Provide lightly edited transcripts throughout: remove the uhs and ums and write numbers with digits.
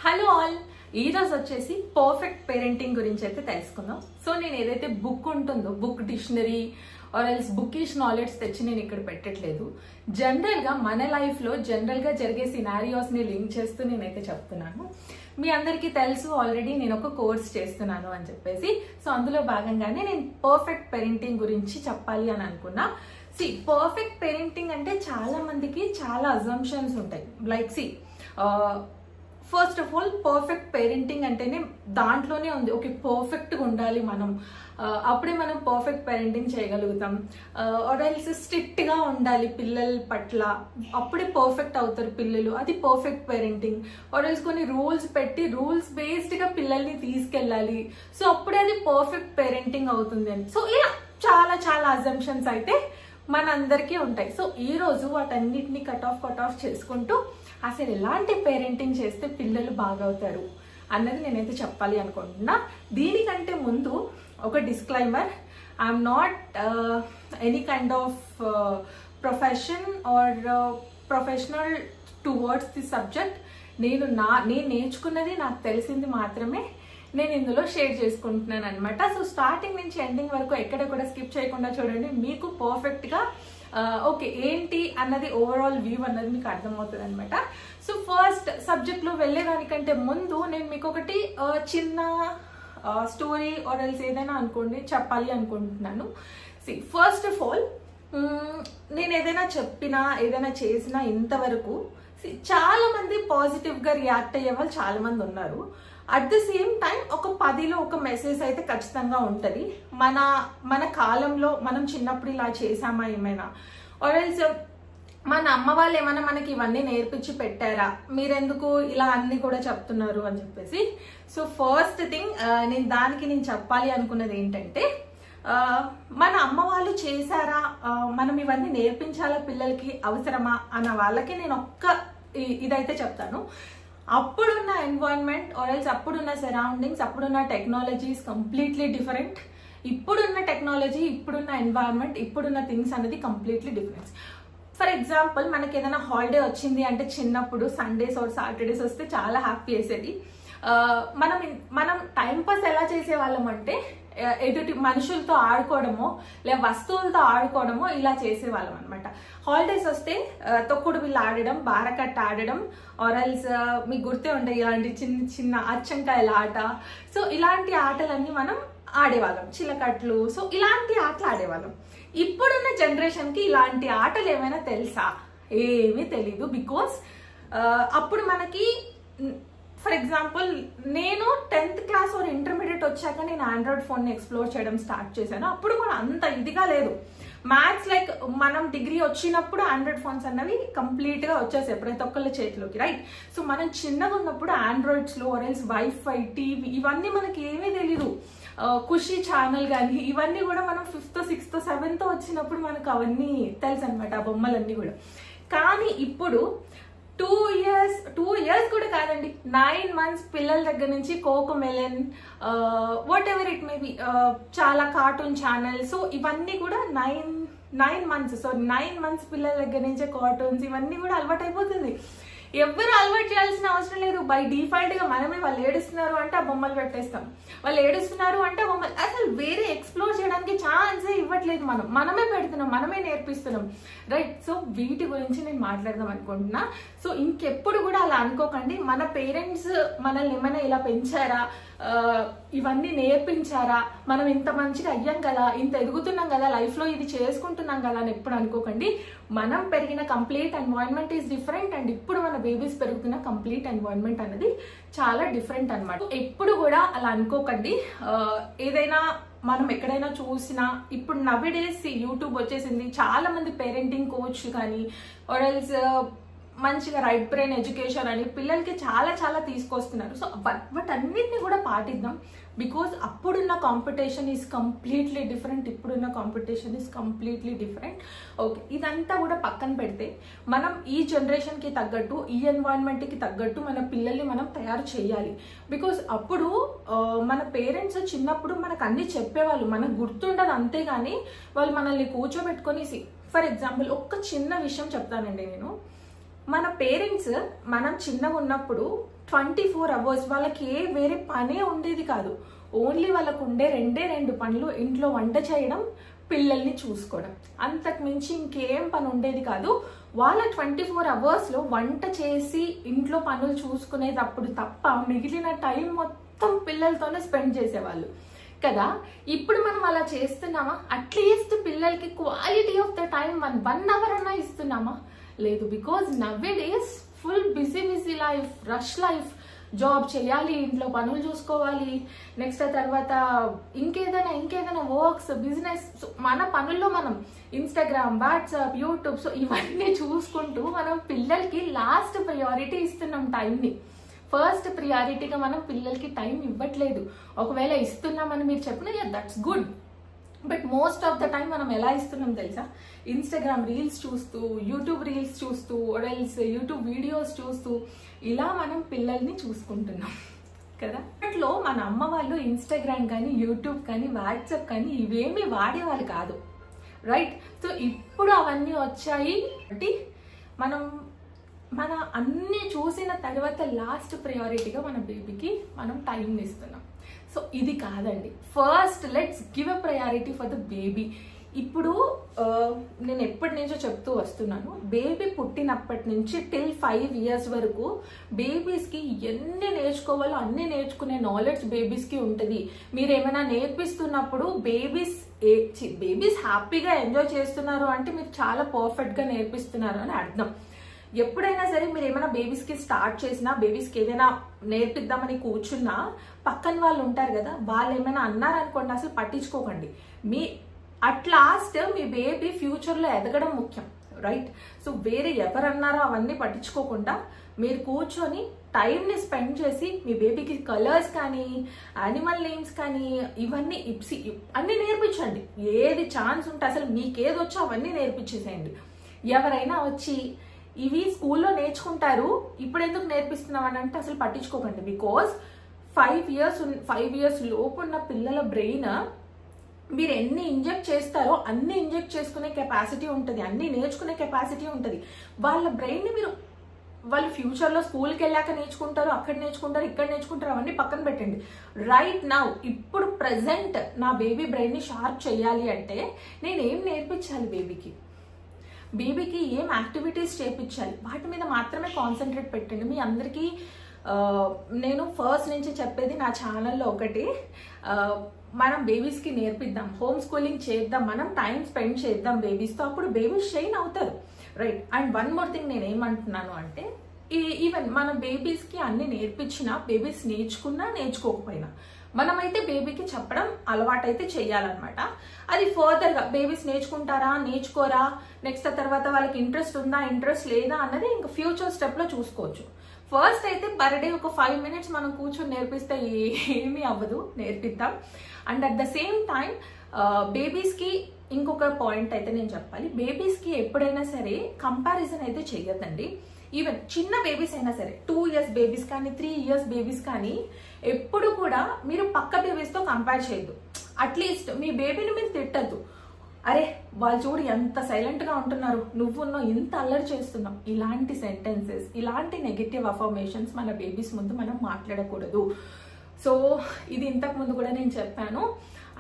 Hello all, ఈ రోజు వచ్చేసి పర్ఫెక్ట్ పేరెంటింగ్ గురించి అయితే తెలుసుకుందాం. సో నేను ఏదైతే బుక్ ఉంటుందో, book dictionary or else bookish knowledge తెచ్చి నేను ఇక్కడ పెట్టట్లేదు. జనరల్ గా మన లైఫ్ లో జనరల్ గా జరిగే సినారియోస్ ని లింక్ చేస్తూ నేనైతే చెప్తున్నాను. మీ అందరికీ తెలుసు ఆల్రెడీ నేను ఒక కోర్స్ చేస్తున్నాను అని చెప్పేసి. సో అందులో భాగంగానే నేను పర్ఫెక్ట్ పేరెంటింగ్ గురించి చెప్పాలి అని అనుకున్నా. పర్ఫెక్ట్ పేరెంటింగ్ అంటే చాలా మందికి చాలా అజంప్షన్స్ ఉంటాయి. Like first of all perfect parenting అంటేనే దాంట్లోనే ఉంది, ఓకే పర్ఫెక్ట్గా ఉండాలి మనం, అప్పుడే మనం పర్ఫెక్ట్ పేరెంటింగ్ చేయగలుగుతాం. ఆర్ఎల్స్ స్ట్రిక్ట్గా ఉండాలి పిల్లల పట్ల, అప్పుడే పర్ఫెక్ట్ అవుతారు పిల్లలు, అది పర్ఫెక్ట్ పేరెంటింగ్. ఆర్ఎల్స్ కొన్ని రూల్స్ పెట్టి రూల్స్ బేస్డ్గా పిల్లల్ని తీసుకెళ్ళాలి, సో అప్పుడే అది పర్ఫెక్ట్ పేరెంటింగ్ అవుతుంది అని. సో ఇలా చాలా చాలా అజంప్షన్స్ అయితే మనందరికీ ఉంటాయి. సో ఈ రోజు వాటన్నిటిని కట్ ఆఫ్ చేసుకుంటూ అసలు ఎలాంటి పేరెంటింగ్ చేస్తే పిల్లలు బాగవుతారు అన్నది నేనైతే చెప్పాలి అనుకుంటున్నా. దీనికంటే ముందు ఒక disclaimer, I'm not any kind of profession or professional towards the subject. నేను నేర్చుకున్నది, నాకు తెలిసింది మాత్రమే నేను ఇందులో షేర్ చేసుకుంటున్నాను అనమాట. సో స్టార్టింగ్ నుంచి ఎండింగ్ వరకు ఎక్కడ కూడా స్కిప్ చేయకుండా చూడండి, మీకు పర్ఫెక్ట్గా ఓకే ఏంటి అన్నది ఓవరాల్ వ్యూ అన్నది మీకు అర్థమవుతుంది అనమాట. సో ఫస్ట్ సబ్జెక్ట్లో వెళ్ళేదానికంటే ముందు నేను మీకు ఒకటి చిన్న స్టోరీ ఆర్ ఎల్స్ ఏదైనా అనుకోండి చెప్పాలి అనుకుంటున్నాను. ఫస్ట్ ఆఫ్ ఆల్ నేను ఏదైనా చెప్పినా ఏదైనా చేసినా ఇంతవరకు చాలా మంది పాజిటివ్గా రియాక్ట్ అయ్యే వాళ్ళు చాలా మంది ఉన్నారు. అట్ ద సేమ్ టైం ఒక 10లో ఒక మెసేజ్ అయితే ఖచ్చితంగా ఉంటుంది. మన కాలంలో మనం చిన్నప్పుడు ఇలా చేసామా ఏమైనా, ఆర్ఎల్స్ మన అమ్మ వాళ్ళు ఏమైనా మనకి ఇవన్నీ నేర్పించి పెట్టారా, మీరెందుకు ఇలా అన్ని కూడా చెప్తున్నారు అని చెప్పేసి. సో ఫస్ట్ థింగ్ నేను చెప్పాలి అనుకున్నది ఏంటంటే, మన అమ్మ వాళ్ళు చేశారా, మనం ఇవన్నీ నేర్పించాలా పిల్లలకి, అవసరమా అన్న వాళ్ళకి నేను ఇదైతే చెప్తాను. అప్పుడున్న ఎన్వైరన్మెంట్ ఆర్ఎల్స్ అప్పుడున్న సరౌండింగ్స్, అప్పుడున్న టెక్నాలజీస్ కంప్లీట్లీ డిఫరెంట్. ఇప్పుడున్న టెక్నాలజీ, ఇప్పుడున్న ఎన్వైరన్మెంట్, ఇప్పుడున్న థింగ్స్ అనేది కంప్లీట్లీ డిఫరెన్స్. ఫర్ ఎగ్జాంపుల్ మనకి ఏదైనా హాలిడే వచ్చింది అంటే చిన్నప్పుడు సండేస్ ఆర్ సాటర్డేస్ వస్తే చాలా హ్యాపీ వేసేది. మనం టైంపాస్ ఎలా చేసేవాళ్ళం అంటే ఎదుటి మనుషులతో ఆడుకోవడమో లేదా వస్తువులతో ఆడుకోవడమో ఇలా చేసేవాళ్ళం అనమాట. హాలిడేస్ వస్తే తొక్కుడు బిళ్ళ ఆడడం, బారకట్ట ఆడడం, ఆర్ఎల్స్ మీకు గుర్తే ఉంటాయి ఇలాంటి చిన్న చిన్న అచ్చంకాయల ఆట. సో ఇలాంటి ఆటలన్నీ మనం ఆడేవాళ్ళం, చిలకట్లు. సో ఇలాంటి ఆటలు ఆడేవాళ్ళం. ఇప్పుడున్న జనరేషన్కి ఇలాంటి ఆటలు ఏమైనా తెలుసా? ఏమీ తెలీదు. బికాస్ అప్పుడు మనకి ఫర్ ఎగ్జాంపుల్ నేను 10th క్లాస్ ఆర్ ఇంటర్మీడియట్ వచ్చాక నేను ఆండ్రాయిడ్ ఫోన్ని ఎక్స్ప్లోర్ చేయడం స్టార్ట్ చేశాను. అప్పుడు కూడా అంత ఇదిగా లేదు. మ్యాథ్స్ లైక్ మనం డిగ్రీ వచ్చినప్పుడు ఆండ్రాయిడ్ ఫోన్స్ అన్నవి కంప్లీట్గా వచ్చేసాయి ప్రతి ఒక్కళ్ళ చేతిలోకి, రైట్? సో మనం చిన్నగా ఉన్నప్పుడు ఆండ్రాయిడ్స్లో ఆర్ఎల్స్ వైఫై, టీవీ ఇవన్నీ మనకి ఏమీ తెలీదు. ఖుషి ఛానల్ కానీ ఇవన్నీ కూడా మనం 5th, 6th, 7th వచ్చినప్పుడు మనకు అవన్నీ తెలుసు అనమాట, ఆ బొమ్మలన్నీ కూడా. కానీ ఇప్పుడు 2 years కూడా కాదండి, 9 months పిల్లల దగ్గర నుంచి Cocomelon, what ever it may be, చాలా కార్టూన్ ఛానల్. సో ఇవన్నీ కూడా 9 months పిల్లల దగ్గర నుంచే కార్టూన్స్ ఇవన్నీ కూడా అలవాటు అయిపోతుంది. ఎవరు అలవాటు చేయాల్సిన అవసరం లేదు. బై డిఫాల్ట్ గా మనమే వాళ్ళు ఏడుస్తున్నారు అంటే ఆ బొమ్మలు పెట్టేస్తాం, వాళ్ళు ఏడుస్తున్నారు అంటే ఆ బొమ్మలు, అసలు వేరే ఎక్స్ప్లోర్ చేయడానికి ఛాన్సే ఇవ్వట్లేదు. మనమే పెడుతున్నాం, మనమే నేర్పిస్తున్నాం, రైట్? సో వీటి గురించి నేను మాట్లాడదాం అనుకుంటున్నా. సో ఇంకెప్పుడు కూడా అలా అనుకోకండి, మన పేరెంట్స్ మనల్ని ఏమైనా ఇలా పెంచారా, ఇవన్నీ నేర్పించారా, మనం ఇంత మంచిగా అయ్యాం కదా, ఇంత ఎదుగుతున్నాం కదా, లైఫ్లో ఇది చేసుకుంటున్నాం కదా అని ఎప్పుడు అనుకోకండి. మనం పెరిగిన complete environment is different and ఇప్పుడు మన బేబీస్ పెరుగుతున్న కంప్లీట్ ఎన్వైరన్మెంట్ అనేది చాలా డిఫరెంట్ అనమాట. ఎప్పుడు కూడా అలా అనుకోకండి. ఏదైనా మనం ఎక్కడైనా చూసినా, ఇప్పుడు నవ్వేడేస్ యూట్యూబ్ వచ్చేసింది, చాలా మంది పేరెంటింగ్ కోచ్ కానీ ఆర్ఎల్స్ మంచిగా రైట్ బ్రెయిన్ ఎడ్యుకేషన్ అని పిల్లలకి చాలా చాలా తీసుకొస్తున్నారు. సో వాటన్నిటిని కూడా పాటిద్దాం. బికాజ్ అప్పుడున్న కాంపిటీషన్ ఈజ్ కంప్లీట్లీ డిఫరెంట్, ఇప్పుడున్న competition is completely different. Okay, ఇదంతా కూడా పక్కన పెడితే మనం ఈ జనరేషన్కి తగ్గట్టు, ఈ ఎన్వైరన్మెంట్కి తగ్గట్టు మన పిల్లల్ని మనం తయారు చేయాలి. బికాజ్ అప్పుడు మన పేరెంట్స్ చిన్నప్పుడు మనకు అన్ని చెప్పేవాళ్ళు, మనకు గుర్తుండదు, అంతేగాని వాళ్ళు మనల్ని కూర్చోబెట్టుకొని, ఫర్ ఎగ్జాంపుల్ ఒక్క చిన్న విషయం చెప్తానండి నేను. మన పేరెంట్స్ మనం చిన్నగా ఉన్నప్పుడు 24 hours వాళ్ళకి వేరే పనే ఉండేది కాదు. ఓన్లీ వాళ్ళకు ఉండే 2 పనులు, ఇంట్లో వంట చేయడం, పిల్లల్ని చూసుకోవడం. అంతకు మించి ఇంకేం పని ఉండేది కాదు. వాళ్ళ 24 hours లో వంట చేసి ఇంట్లో పనులు చూసుకునేటప్పుడు తప్ప మిగిలిన టైం మొత్తం పిల్లలతోనే స్పెండ్ చేసేవాళ్ళు కదా. ఇప్పుడు మనం అలా చేస్తున్నామా? అట్లీస్ట్ పిల్లలకి quality of the time 1 hour అన్నా ఇస్తున్నామా? లేదు. బికాజ్ నవ్వే days full busy life, rush life. Job చేయాలి, ఇంట్లో పనులు చూసుకోవాలి, నెక్స్ట్ తర్వాత ఇంకేదైనా వర్క్స్, బిజినెస్. మన పనుల్లో మనం ఇన్స్టాగ్రామ్, వాట్సాప్, యూట్యూబ్, సో ఇవన్నీ చూసుకుంటూ మనం పిల్లలకి లాస్ట్ ప్రియారిటీ ఇస్తున్నాం టైంని. ఫస్ట్ ప్రియారిటీగా మనం పిల్లలకి టైం ఇవ్వట్లేదు. ఒకవేళ ఇస్తున్నామని మీరు చెప్పిన that's good, but most of the time మనం ఎలా ఇస్తున్నాం తెలుసా? ఇన్స్టాగ్రామ్ రీల్స్ చూస్తూ, యూట్యూబ్ రీల్స్ చూస్తూ, ఆర్ఎల్స్ యూట్యూబ్ వీడియోస్ చూస్తూ ఇలా మనం పిల్లల్ని చూసుకుంటున్నాం కదా. అప్పట్లో మన అమ్మ వాళ్ళు ఇన్స్టాగ్రామ్ కానీ, యూట్యూబ్ కానీ, వాట్సాప్ కానీ ఇవేమీ వాడేవాళ్ళు కాదు, రైట్? సో ఇప్పుడు అవన్నీ వచ్చాయి. మనం అన్ని చూసిన తర్వాత లాస్ట్ ప్రయారిటీగా మన బేబీకి మనం టైం ఇస్తున్నాం. సో ఇది కాదండి. First let's give a priority for the baby. ఇప్పుడు నేను ఎప్పటి నుంచో చెప్తూ వస్తున్నాను, బేబీ పుట్టినప్పటి నుంచి టిల్ 5 years వరకు బేబీస్కి ఎన్ని నేర్చుకోవాలో అన్ని నేర్చుకునే నాలెడ్జ్ బేబీస్కి ఉంటుంది. మీరు ఏమైనా నేర్పిస్తున్నప్పుడు బేబీస్ హ్యాపీగా ఎంజాయ్ చేస్తున్నారు అంటే మీరు చాలా పర్ఫెక్ట్గా నేర్పిస్తున్నారు అని అర్థం. ఎప్పుడైనా సరే మీరు ఏమైనా బేబీస్కి స్టార్ట్ చేసినా, బేబీస్కి ఏదైనా నేర్పిద్దామని కూర్చున్నా పక్కన వాళ్ళు ఉంటారు కదా, వాళ్ళు ఏమైనా అన్నారనుకోండి అసలు పట్టించుకోకండి. అట్ లాస్ట్ మీ బేబీ ఫ్యూచర్లో ఎదగడం ముఖ్యం, రైట్? సో వేరే ఎవరన్నారో అవన్నీ పట్టించుకోకుండా మీరు కూర్చొని టైంని స్పెండ్ చేసి మీ బేబీకి కలర్స్ కానీ, యానిమల్ నేమ్స్ కానీ, ఇవన్నీ అన్నీ నేర్పించండి. ఏది ఛాన్స్ ఉంటే అసలు మీకేది వచ్చో అవన్నీ నేర్పించేసేయండి. ఎవరైనా వచ్చి ఇవి స్కూల్లో నేర్చుకుంటారు, ఇప్పుడు ఎందుకు నేర్పిస్తున్నాం అని అంటే అసలు పట్టించుకోకండి. బికాజ్ 5 years లోపు ఉన్న పిల్లల బ్రెయిన్ మీరు ఎన్ని ఇంజెక్ట్ చేస్తారో అన్ని ఇంజెక్ట్ చేసుకునే కెపాసిటీ ఉంటుంది, అన్ని నేర్చుకునే కెపాసిటీ ఉంటుంది. వాళ్ళ బ్రెయిన్ని వాళ్ళు ఫ్యూచర్లో స్కూల్కి వెళ్ళాక నేర్చుకుంటారు, అక్కడ నేర్చుకుంటారు, ఇక్కడ నేర్చుకుంటారు, అవన్నీ పక్కన పెట్టండి. రైట్ నౌ ఇప్పుడు ప్రెసెంట్ నా బేబీ బ్రెయిన్ని షార్ప్ చేయాలి అంటే నేనేం నేర్పించాలి బేబీకి ఏం యాక్టివిటీస్ చేయించాలి, వాటి మీద మాత్రమే కాన్సన్ట్రేట్ పెట్టండి. మీ అందరికీ నేను ఫస్ట్ నుంచి చెప్పేది నా ఛానల్లో ఒకటి, మనం బేబీస్కి నేర్పిద్దాం, హోమ్ స్కూలింగ్ చేద్దాం, మనం టైం స్పెండ్ చేద్దాం బేబీస్తో, అప్పుడు బేబీస్ షైన్ అవుతారు, right? And one more thing నేను ఏమంటున్నాను అంటే, ఈవెన్ మన బేబీస్కి అన్ని నేర్పించినా, బేబీస్ నేర్చుకున్నా నేర్చుకోకపోయినా మనమైతే బేబీకి చెప్పడం అలవాటైతే చేయాలన్నమాట. అది ఫర్దర్గా బేబీస్ నేర్చుకుంటారా, నేర్చుకోరా, నెక్స్ట్ తర్వాత వాళ్ళకి ఇంట్రెస్ట్ ఉందా, ఇంట్రెస్ట్ లేదా అన్నది ఇంకా ఫ్యూచర్ స్టెప్లో చూసుకోవచ్చు. ఫస్ట్ అయితే పర్ డే ఒక 5 minutes మనం కూర్చొని నేర్పిస్తే ఏమీ అవ్వదు, నేర్పిద్దాం. And at the same time బేబీస్కి ఇంకొక పాయింట్ అయితే నేను చెప్పాలి, బేబీస్కి ఎప్పుడైనా సరే కంపారిజన్ అయితే చెయ్యొద్దండి. ఈవెన్ చిన్న బేబీస్ అయినా సరే, 2 years బేబీస్ కానీ, 3 years బేబీస్ కానీ ఎప్పుడు కూడా మీరు పక్క బేబీస్తో కంపేర్ చేయొద్దు. అట్లీస్ట్ మీ బేబీని మీరు తిట్టద్దు, అరే వాళ్ళు చూడు ఎంత సైలెంట్గా ఉంటున్నారు, నువ్వున్నో ఇంత అల్లరి చేస్తున్నావు, ఇలాంటి సెంటెన్సెస్, ఇలాంటి నెగటివ్ అఫర్మేషన్స్ మన బేబీస్ ముందు మనం మాట్లాడకూడదు. సో ఇది ఇంతకు ముందు కూడా నేను చెప్పాను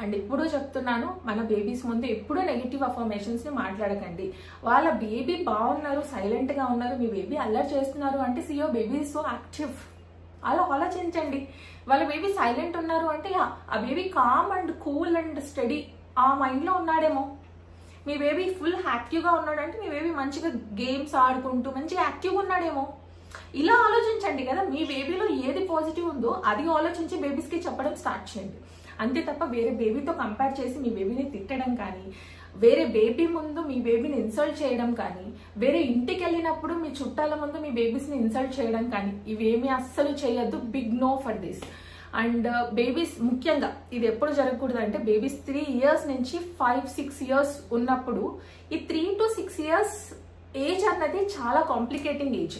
అండ్ ఇప్పుడు చెప్తున్నాను, మన బేబీస్ ముందు ఎప్పుడూ నెగిటివ్ అఫర్మేషన్స్ని మాట్లాడకండి. వాళ్ళ బేబీ బాగున్నారు, సైలెంట్గా ఉన్నారు, మీ బేబీ అల్లరి చేస్తున్నారు అంటే సియో బేబీ సో యాక్టివ్, అలా ఆలోచించండి. వాళ్ళ బేబీ సైలెంట్ ఉన్నారు అంటే ఆ baby calm and cool and study ఆ మైండ్లో ఉన్నాడేమో. మీ బేబీ ఫుల్ యాక్టివ్గా ఉన్నాడంటే మీ బేబీ మంచిగా గేమ్స్ ఆడుకుంటూ మంచిగా యాక్టివ్గా ఉన్నాడేమో. ఇలా ఆలోచించండి కదా, మీ బేబీలో ఏది పాజిటివ్ ఉందో అది ఆలోచించి బేబీస్కి చెప్పడం స్టార్ట్ చేయండి. అంతే తప్ప వేరే బేబీతో కంపేర్ చేసి మీ బేబీని తిట్టడం కానీ, వేరే బేబీ ముందు మీ బేబీని ఇన్సల్ట్ చేయడం కానీ, వేరే ఇంటికి వెళ్ళినప్పుడు మీ చుట్టాల ముందు మీ బేబీస్ని ఇన్సల్ట్ చేయడం కానీ, ఇవేమీ అస్సలు చేయొద్దు. Big no for this. And babies ముఖ్యంగా ఇది ఎప్పుడు జరగకూడదు అంటే, బేబీస్ 3 years నుంచి 5-6 years ఉన్నప్పుడు, ఈ 3 to 6 years ఏజ్ అన్నది చాలా కాంప్లికేటింగ్ ఏజ్.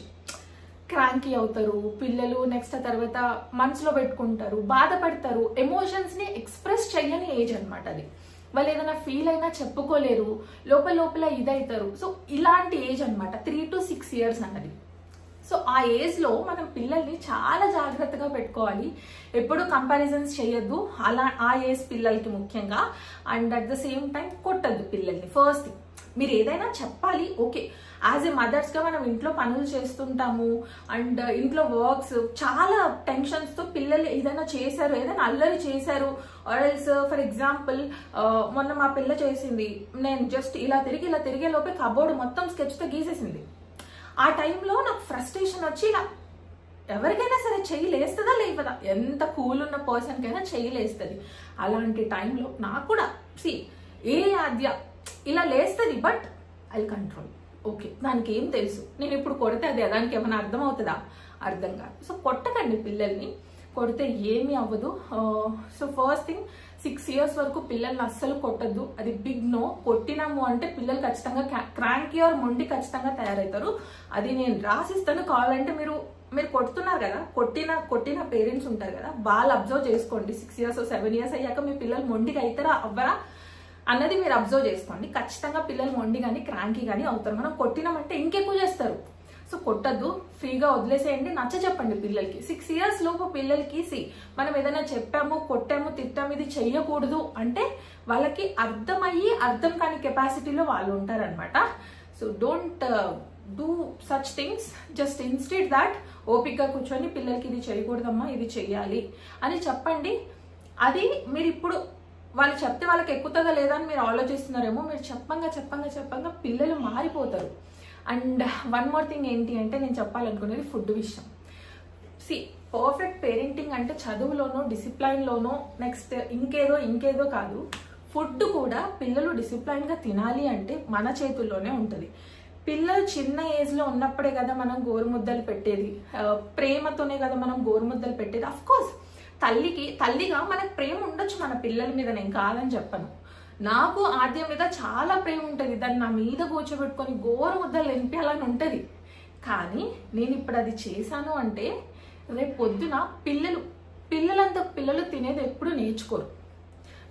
క్రాంకీ అవుతారు పిల్లలు, నెక్స్ట్ తర్వాత మనసులో పెట్టుకుంటారు, బాధపడతారు, ఎమోషన్స్ని ఎక్స్ప్రెస్ చేయని ఏజ్ అనమాట అది. వాళ్ళు ఏదైనా ఫీల్ అయినా చెప్పుకోలేరు, లోపల ఇదవుతారు. సో ఇలాంటి ఏజ్ అనమాట 3 to 6 years అన్నది. సో ఆ ఏజ్లో మనం పిల్లల్ని చాలా జాగ్రత్తగా పెట్టుకోవాలి. ఎప్పుడు కంపారిజన్స్ చేయొద్దు ఆ ఏజ్ పిల్లలకి ముఖ్యంగా. And at the same time కొట్టద్దు పిల్లల్ని. ఫస్ట్ థింగ్, మీరు ఏదైనా చెప్పాలి, ఓకే. యాజ్ ఏ మదర్స్గా మనం ఇంట్లో పనులు చేస్తుంటాము అండ్ ఇంట్లో వర్క్స్, చాలా టెన్షన్స్తో పిల్లలు ఏదైనా చేశారు, ఏదైనా అల్లరి చేశారు, ఆర్ఎల్స్ ఫర్ ఎగ్జాంపుల్ మొన్న మా పిల్ల చేసింది, నేను జస్ట్ ఇలా తిరిగే లోపే కబోర్డ్ మొత్తం స్కెచ్తో గీసేసింది. ఆ టైంలో నాకు ఫ్రస్ట్రేషన్ వచ్చి ఇలా ఎవరికైనా సరే చెయ్యి లేస్తుందా లేవదా, ఎంత కూల్ ఉన్న పర్సన్కైనా చెయ్యి లేస్తుంది. అలాంటి టైంలో నాకు కూడా ఆద్య ఇలా లేస్తుంది, బట్ ఐ కంట్రోల్. ఓకే, దానికి ఏం తెలుసు, నేను ఇప్పుడు కొడితే అది దానికి ఏమైనా అర్థం అవుతుందా, అర్థం కాదు. సో కొట్టకండి పిల్లల్ని, కొడితే ఏమీ అవ్వదు. సో ఫస్ట్ థింగ్, 6 years వరకు పిల్లల్ని అస్సలు కొట్టద్దు, అది బిగ్ నో. కొట్టినాము అంటే పిల్లలు ఖచ్చితంగా క్రాంకీ ఆర్ మొండి ఖచ్చితంగా తయారవుతారు. అది నేను రాసిస్తాను, కావాలంటే మీరు కొడుతున్నారు కదా, కొట్టిన పేరెంట్స్ ఉంటారు కదా, వాళ్ళు అబ్జర్వ్ చేసుకోండి. 6 years 7 years అయ్యాక మీ పిల్లలు మొండిగా అవుతారా అవ్వరా అన్నది మీరు అబ్జర్వ్ చేసుకోండి. ఖచ్చితంగా పిల్లలు మొండి కానీ క్రాంకీ కానీ అవుతారు. మనం కొట్టినామంటే ఇంకెక్కువ చేస్తారు. సో కొట్టద్దు, ఫ్రీగా వదిలేసేయండి, నచ్చ చెప్పండి పిల్లలకి. 6 years లోపు పిల్లలకి మనం ఏదైనా చెప్పాము, కొట్టాము, తిట్టాము, ఇది చెయ్యకూడదు అంటే వాళ్ళకి అర్థమయ్యి అర్థం కాని కెపాసిటీలో వాళ్ళు ఉంటారనమాట. So don't do such things. Just instead that ఓపిక్గా కూర్చొని పిల్లలకి ఇది చేయకూడదమ్మా, ఇది చెయ్యాలి అని చెప్పండి. అది మీరు ఇప్పుడు వాళ్ళు చెప్తే వాళ్ళకి ఎక్కుతుందా లేదా అని మీరు ఆలోచిస్తున్నారేమో, మీరు చెప్పంగా పిల్లలు మారిపోతారు. అండ్ వన్ మోర్ థింగ్ ఏంటి అంటే, నేను చెప్పాలనుకునేది ఫుడ్ విషయం. పర్ఫెక్ట్ పేరెంటింగ్ అంటే చదువులోనో డిసిప్లైన్లోనో నెక్స్ట్ ఇంకేదో కాదు. ఫుడ్ కూడా పిల్లలు డిసిప్లైన్గా తినాలి అంటే మన చేతుల్లోనే ఉంటుంది. పిల్లలు చిన్న ఏజ్లో ఉన్నప్పుడే కదా మనం గోరుముద్దలు పెట్టేది, ప్రేమతోనే కదా మనం గోరుముద్దలు పెట్టేది. అఫ్కోర్స్ తల్లిగా మనకు ప్రేమ ఉండొచ్చు మన పిల్లల మీద, నేను కాదని చెప్పను. నాకు ఆద్య మీద చాలా ప్రేమ ఉంటుంది, దాన్ని నా మీద కూర్చోబెట్టుకొని గోరు ముద్దలు నింపాలని ఉంటుంది. కానీ నేను ఇప్పుడు అది చేశాను అంటే రేపు పొద్దున పిల్లలు తినేది ఎప్పుడు నేర్చుకోరు.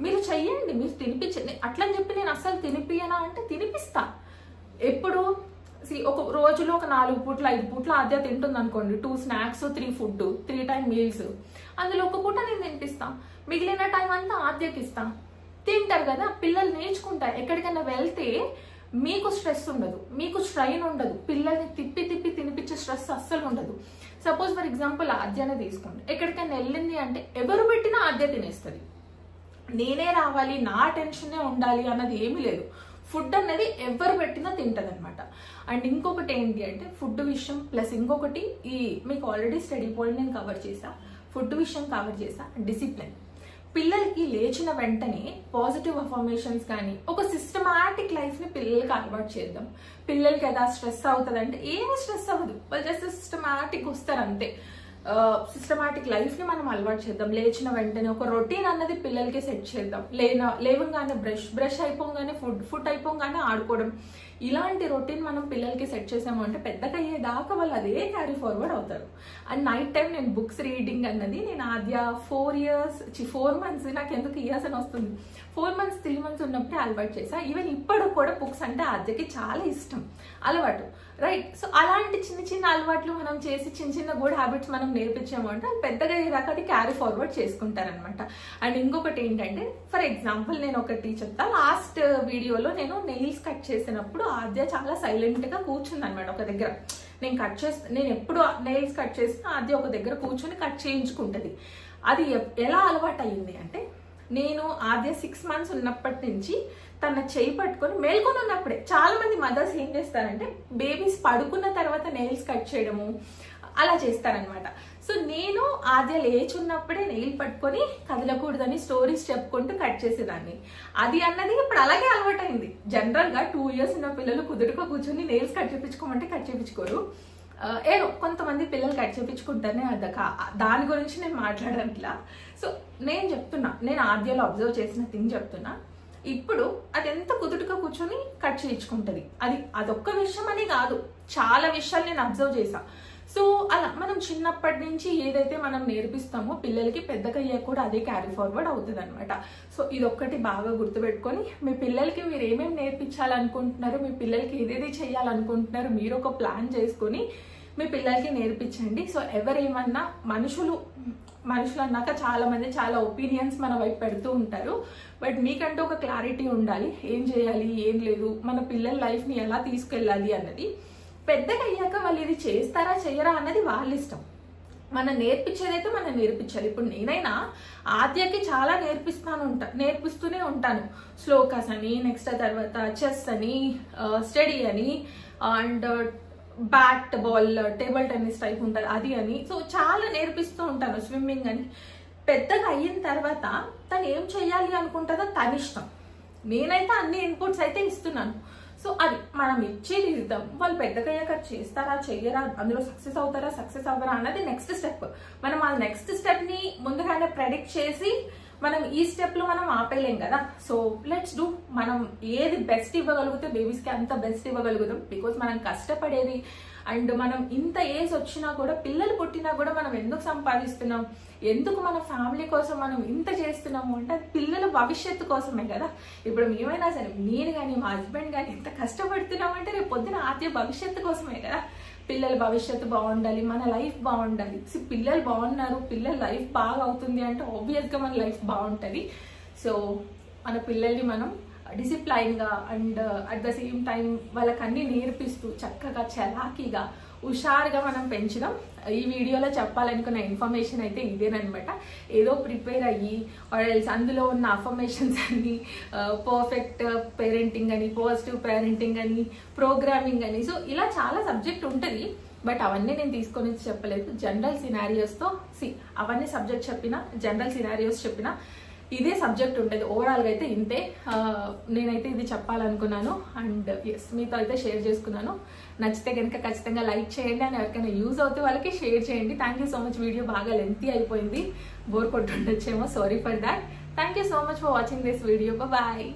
మీరు చెయ్యండి, మీరు తినిపించండి. అట్లని చెప్పి నేను అస్సలు తినిపియనా అంటే తినిపిస్తా. ఎప్పుడు ఒక రోజులో ఒక 4 పూట్లు 5 పూట్లు ఆద్య తింటుంది అనుకోండి, 2 snacks 3 food 3 time meals, అందులో ఒక పూట నేను తినిపిస్తా, మిగిలిన టైం అంతా ఆద్యకి ఇస్తా. తింటారు కదా, పిల్లలు నేర్చుకుంటారు. ఎక్కడికైనా వెళ్తే మీకు స్ట్రెస్ ఉండదు, మీకు స్ట్రైన్ ఉండదు, పిల్లల్ని తిప్పి తినిపించే స్ట్రెస్ అస్సలు ఉండదు. సపోజ్ ఫర్ ఎగ్జాంపుల్ ఆద్యనే తీసుకోండి, ఎక్కడికైనా వెళ్ళింది అంటే ఎవరు పెట్టినా ఆద్య తినేస్తుంది. నేనే రావాలి, నా టెన్షనే ఉండాలి అన్నది ఏమీ లేదు. ఫుడ్ అన్నది ఎవరు పెట్టినా తింటది అనమాట. అండ్ ఇంకొకటి ఏంటి అంటే ఫుడ్ విషయం ప్లస్ ఇంకొకటి, మీకు ఆల్రెడీ స్టడీ పాయింట్ నేను కవర్ చేసా, ఫుడ్ విషయం కవర్ చేసా. డిసిప్లిన్, పిల్లలకి లేచిన వెంటనే పాజిటివ్ అఫర్మేషన్స్ కానీ ఒక సిస్టమాటిక్ లైఫ్ని పిల్లలకి అలవాటు చేద్దాం. పిల్లలకి ఎలా స్ట్రెస్ అవుతుంది అంటే ఏమీ స్ట్రెస్ అవ్వదు, వాళ్ళు జస్ట్ సిస్టమాటిక్ వస్తారు అంతే. సిస్టమాటిక్ లైఫ్ని మనం అలవాటు చేద్దాం. లేచిన వెంటనే ఒక రొటీన్ అన్నది పిల్లలకి సెట్ చేద్దాం. లేవగానే బ్రష్ అయిపోగానే ఫుడ్ అయిపోగానే ఆడుకోవడం, ఇలాంటి రొటీన్ మనం పిల్లలకి సెట్ చేసాము అంటే పెద్దగా అయ్యేదాకా వాళ్ళు అదే క్యారీ ఫార్వర్డ్ అవుతారు. అండ్ నైట్ టైం నేను బుక్స్ రీడింగ్ అన్నది నేను ఆద్య 4 months, నాకు ఎందుకు ఇయర్స్ అని వస్తుంది, 4 months 3 months ఉన్నప్పుడే అలవాటు చేసా. ఈవెన్ ఇప్పుడు కూడా బుక్స్ అంటే ఆద్యకి చాలా ఇష్టం, అలవాటు, రైట్. సో అలాంటి చిన్న అలవాట్లు మనం చేసి చిన్న గుడ్ హ్యాబిట్స్ మనం నేర్పించాము అంటే పెద్దగా అయ్యేదాకా అది క్యారీ ఫార్వర్డ్ చేసుకుంటారనమాట. అండ్ ఇంకొకటి ఏంటంటే, ఫర్ ఎగ్జాంపుల్ నేను ఒకటి చెప్తా. లాస్ట్ వీడియోలో నేను నెయిల్స్ కట్ చేసినప్పుడు ఆద్య చాలా సైలెంట్గా కూర్చుంది అనమాట ఒక దగ్గర. నేను ఎప్పుడు నెయిల్స్ కట్ చేసినా ఆద్య ఒక దగ్గర కూర్చొని కట్ చేయించుకుంటుంది. అది ఎలా అలవాటు అయ్యింది అంటే, నేను ఆద్య 6 months ఉన్నప్పటి నుంచి తన చేయి పట్టుకొని మేల్కొని ఉన్నప్పుడే, చాలా మంది మదర్స్ ఏం చేస్తారంటే బేబీస్ పడుకున్న తర్వాత నెయిల్స్ కట్ చేయడము అలా చేస్తారనమాట. సో నేను ఆద్య లేచున్నప్పుడే నెయిల్ పట్టుకొని కదలకూడదని స్టోరీస్ చెప్పుకుంటూ కట్ చేసేదాన్ని. అది అన్నది ఇప్పుడు అలాగే అలవాటైంది. జనరల్గా 2 years ఉన్న పిల్లలు కుదురుగా కూర్చొని నెయిల్స్ కట్ చేయించుకోమంటే కట్ చేయించుకోరు. ఏదో కొంతమంది పిల్లలు కట్ చేయించుకుంటారనే దాని గురించి నేను మాట్లాడట్లా. సో నేను చెప్తున్నా, నేను ఆద్యలో అబ్జర్వ్ చేసిన థింగ్ చెప్తున్నా. ఇప్పుడు అది ఎంత కుదురుగా కూర్చొని కట్ చేయించుకుంటుంది. అదొక్క విషయం అని కాదు, చాలా విషయాలు నేను అబ్జర్వ్ చేసా. సో అలా మనం చిన్నప్పటి నుంచి ఏదైతే మనం నేర్పిస్తామో పిల్లలకి పెద్దగా అయ్యాక కూడా అదే క్యారీ ఫార్వర్డ్ అవుతుంది అనమాట. సో ఇదొక్కటి బాగా గుర్తుపెట్టుకొని మీ పిల్లలకి మీరు ఏమేమి నేర్పించాలనుకుంటున్నారు, మీ పిల్లలకి ఏదేది చేయాలనుకుంటున్నారు, మీరు ఒక ప్లాన్ చేసుకొని మీ పిల్లలకి నేర్పించండి. సో ఎవరేమన్నా మనుషులు అన్నాక చాలా మంది చాలా ఒపీనియన్స్ మన వైపు పెడుతూ ఉంటారు. బట్ మీకంటూ ఒక క్లారిటీ ఉండాలి, ఏం చేయాలి ఏం లేదు, మన పిల్లల లైఫ్ని ఎలా తీసుకెళ్ళాలి అన్నది. పెద్దగా అయ్యాక వాళ్ళు ఇది చేస్తారా చెయ్యరా అన్నది వాళ్ళ ఇష్టం. మనం నేర్పించేదైతే మనం నేర్పించాలి. ఇప్పుడు నేనైనా ఆద్యకి చాలా నేర్పిస్తూనే ఉంటాను. శ్లోకాస్ అని, నెక్స్ట్ తర్వాత చెస్ అని, స్టడీ అని, and bat ball table tennis type ఉంటుంది అది అని. సో చాలా నేర్పిస్తూ ఉంటాను, స్విమ్మింగ్ అని. పెద్దగా అయిన తర్వాత తను ఏం చెయ్యాలి అనుకుంటుందో తన ఇష్టం. నేనైతే అన్ని ఇన్పుట్స్ అయితే ఇస్తున్నాను. సో అది మనం ఇచ్చేది ఇద్దాం. వాళ్ళు పెద్దగా అయ్యాక చేస్తారా చెయ్యరా, అందులో సక్సెస్ అవుతారా సక్సెస్ అవ్వరా అన్నది నెక్స్ట్ స్టెప్. మనం ఆ నెక్స్ట్ స్టెప్ ని ముందుగానే ప్రెడిక్ట్ చేసి మనం ఈ స్టెప్ లో మనం ఆపేయలేం కదా. So let's do. మనం ఏది బెస్ట్ ఇవ్వగలిగితే బేబీస్ కి అంత బెస్ట్ ఇవ్వగలుగుతాం. బికాజ్ మనం కష్టపడేది అండ్ మనం ఇంత ఏజ్ వచ్చినా కూడా, పిల్లలు పుట్టినా కూడా మనం ఎందుకు సంపాదిస్తున్నాం, ఎందుకు మన ఫ్యామిలీ కోసం మనం ఇంత చేస్తున్నాము అంటే అది పిల్లల భవిష్యత్తు కోసమే కదా. ఇప్పుడు మేమైనా సరే, నేను కానీ మా హస్బెండ్ కానీ ఎంత కష్టపడుతున్నామంటే రేపు పొద్దున ఆద్య భవిష్యత్తు కోసమే కదా. పిల్లల భవిష్యత్తు బాగుండాలి, మన లైఫ్ బాగుండాలి. సో పిల్లలు బాగున్నారు, పిల్లల లైఫ్ బాగా అవుతుంది అంటే ఆబ్వియస్గా మన లైఫ్ బాగుంటుంది. సో మన పిల్లల్ని మనం డిసిప్లైన్గా and at the same time వాళ్ళకి అన్ని నేర్పిస్తూ చక్కగా చలాకీగా హుషారుగా మనం పెంచుదాం. ఈ వీడియోలో చెప్పాలనుకున్న ఇన్ఫర్మేషన్ అయితే ఇదేనమాట. ఏదో ప్రిపేర్ అయ్యి ఆర్ఎల్స్ అందులో ఉన్న అఫర్మేషన్స్ అని, పర్ఫెక్ట్ పేరెంటింగ్ అని, పాజిటివ్ పేరెంటింగ్ అని, ప్రోగ్రామింగ్ అని, సో ఇలా చాలా సబ్జెక్ట్ ఉంటుంది. బట్ అవన్నీ నేను తీసుకొని చెప్పలేదు. జనరల్ సినారియోస్తో అవన్నీ సబ్జెక్ట్ చెప్పినా, జనరల్ సినారియోస్ చెప్పినా ఇదే సబ్జెక్ట్ ఉంటుంది. ఓవరాల్గా అయితే ఇంతే. నేనైతే ఇది చెప్పాలనుకున్నాను అండ్ ఎస్ మీతో అయితే షేర్ చేసుకున్నాను. నచ్చితే కనుక ఖచ్చితంగా లైక్ చేయండి అండ్ ఎవరికైనా యూజ్ అవుతే వాళ్ళకి షేర్ చేయండి. Thank you so much. Video బాగా లెంతీ అయిపోయింది, బోర్ కొట్టుండొచ్చేమో, sorry for that. Thank you so much for watching this video. Bye.